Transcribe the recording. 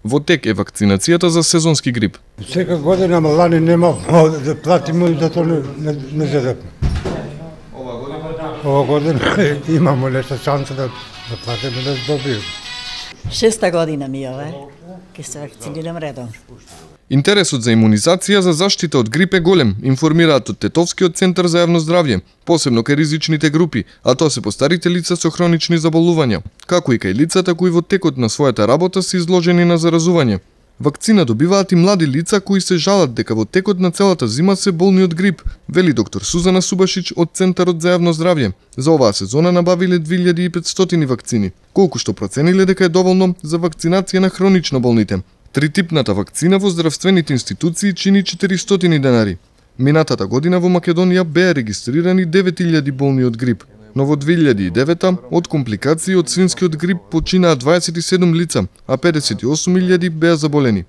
Во тек е вакцинацијата за сезонски грип. Секоја година лани нема да платиме и зато не зедевме. Ова година имамо нешто шанса да платиме да добиеме. 6-та година ми е ова. Ке се вакцинирам редовно. Интересот за имунизација за заштита од грип е голем, информираат од Тетовскиот центар за јавно здравје, посебно кај ризичните групи, а тоа се постарите лица со хронични заболувања, како и кај лицата кои во текот на својата работа се изложени на заразување. Вакцина добиваат и млади лица кои се жалат дека во текот на целата зима се болни од грип, вели доктор Сузана Субашич од Центарот за јавно здравје. За оваа сезона набавиле 2500 вакцини, колку што процениле дека е доволно за вакцинација на хронично болните. Тритипната вакцина во здравствените институции чини 400 денари. Минатата година во Македонија беа регистрирани 9000 болни од грип, но во 2009 од компликации од свинскиот грип починаа 27 лица, а 58.000 беа заболени.